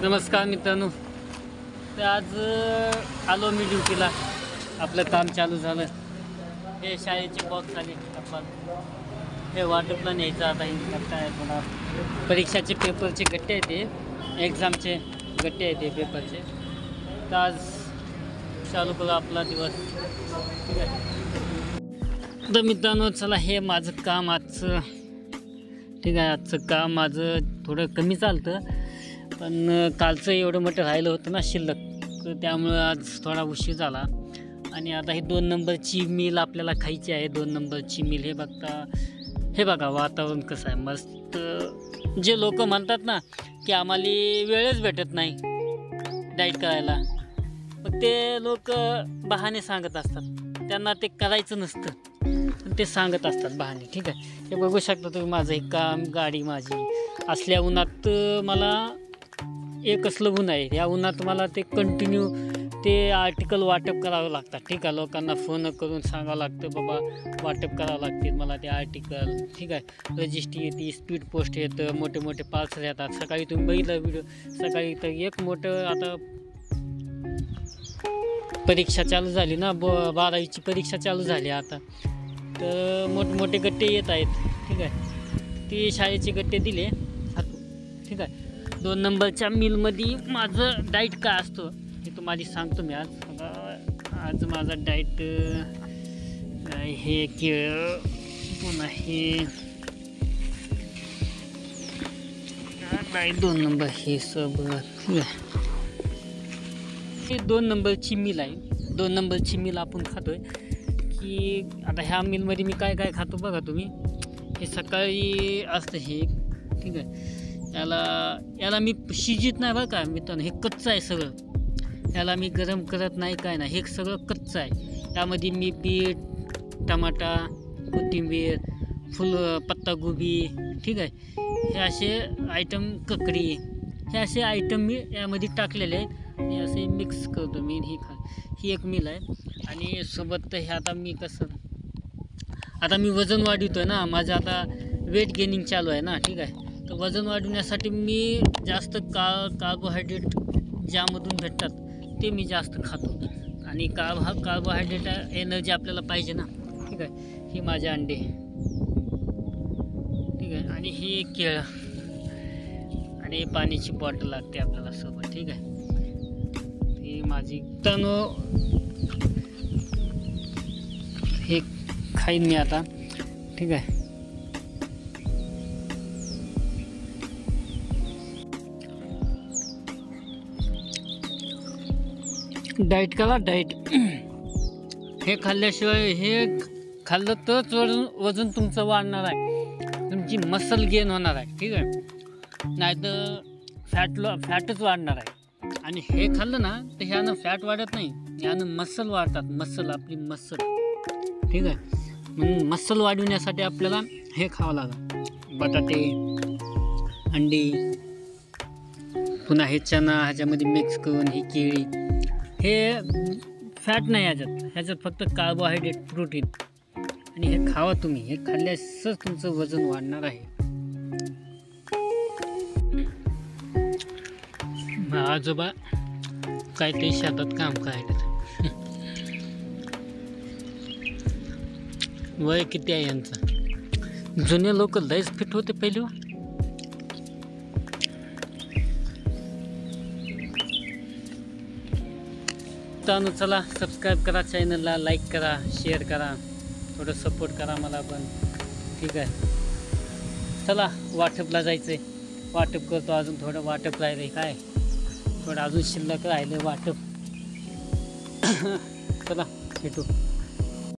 नमस्कार मित्रांनो. तर आज आलो मी ड्युटीला. आपलं काम चालू झालं. हे शाळेचे बॉक्स आले आपण हे वाटपला न्यायचं. आता हे काय मला परीक्षाचे पेपरचे गट्टे आहेत, ते एक्झामचे गट्टे आहेत ते पेपरचे. तर आज चालू करू आपला दिवस. ठीक आहे. तर मित्रांनो चला, हे माझं काम आजचं. ठीक आहे, आजचं काम माझं थोडं कमी चालतं, पण कालचं एवढं मोठं राहिलं होतं ना शिल्लक, तर त्यामुळं आज थोडा उशीर झाला. आणि आता ही 2 नंबरची मिल आपल्याला खायची आहे. 2 नंबरची मिल. हे बघा वातावरण कसं आहे मस्त. जे लोक म्हणतात ना की आम्हाला वेळच भेटत नाही डाईट करायला, मग ते लोक बहाणे सांगत असतात. त्यांना ते करायचं नसतं, ते सांगत असतात बहाणे. ठीक आहे. हे बघू शकता तुम्ही, माझं हे काम, गाडी माझी असल्या उन्हात मला एक असलं ऊन आहे. या उन्हात मला ते कंटिन्यू ते आर्टिकल वाटप करावं लागतात. ठीक आहे. लोकांना फोन करून सांगावं लागतं, बाबा वाटप करावं लागते मला ते आर्टिकल. ठीक आहे. रजिस्ट्री येते, स्पीड पोस्ट येतं, मोठे मोठे पार्सल येतात. सकाळी तुम्ही बघितलं व्हिडिओ, सकाळी तर एक मोठं, आता परीक्षा चालू झाली ना, 12वीची परीक्षा चालू झाली आता, तर मोठमोठे गट्टे येत आहेत. ठीक आहे. ते शाळेचे गट्टे दिले. ठीक आहे. 2 नंबरच्या मिलमध्ये माझं डाईट काय असतं हे तुम्हाला सांगतो मी आज. आज माझा डाईट हे केळं, पुन्हा हे 2 नंबर, हे सगळं. ठीक आहे. हे 2 नंबरची मिल आहे. 2 नंबरची मिल आपण खातोय की आता ह्या मिलमध्ये मी काय काय खातो बघा तुम्ही. हे सकाळी असतं हे. ठीक आहे. याला मी शिजित नाही बरं का मित्रांनो, हे कच्चं आहे सगळं. याला मी गरम करत नाही, काय नाही, हे सगळं कच्चं आहे. त्यामध्ये मी पीठ, टमाटा, कोथिंबीर, पत्तागोबी, ठीक आहे, हे असे आयटम, ककडी, हे असे आयटम मी यामध्ये टाकलेले आहेत. हे असे मिक्स करतो मी. ही एक मिल आहे. आणि सोबत हे आता मी वजन वाढवतो आहे ना, माझं आता वेट गेनिंग चालू आहे ना. ठीक आहे. तर वजन वाढवण्यासाठी मी जास्त कार्बोहायड्रेट ज्यामधून भेटतात ते मी जास्त खातो. आणि कार्बोहायड्रेट एनर्जी आपल्याला पाहिजे ना. ठीक आहे. ही माझे अंडे. ठीक आहे. आणि ही केळं आणि पाण्याची बॉटल लागते आपल्याला सोबत. ठीक आहे. ही माझी तनो हे खाईन मी आता. ठीक आहे. डाईट करा, डाईट. हे खाल्ल्याशिवाय, हे खाल्लं तरच वजन तुमचं वाढणार आहे, तुमची मसल गेन होणार आहे. ठीक आहे. नाही तर फॅटच वाढणार आहे. आणि हे खाल्लं ना तर ह्यानं फॅट वाढत नाही, ह्यानं मसल वाढतात. आपली मसल. ठीक आहे. म्हणून मसल वाढवण्यासाठी आपल्याला हे खावं लागेल. बटाटे, अंडी, पुन्हा हे चना ह्याच्यामध्ये मिक्स करून, ही केळी. हे फॅट नाही ह्याच्यात फक्त कार्बोहायड्रेट, प्रोटीन. आणि हे खावा तुम्ही. हे खाल्ल्यासच तुमचं वजन वाढणार आहे. आजोबा काय ते शेतात काम करायला. वय किती आहे यांचं. जुने लोक लयच फिट होते पहिले. तर चला, सबस्क्राईब करा चॅनलला, लाईक करा, शेअर करा, थोडं सपोर्ट करा मला पण. ठीक आहे. चला, वाटपला जायचं आहे. वाटप करतो. अजून थोडं वाटप राहिलं आहे, काय थोडं अजून शिल्लक राहिलं वाटप. चला भेटू.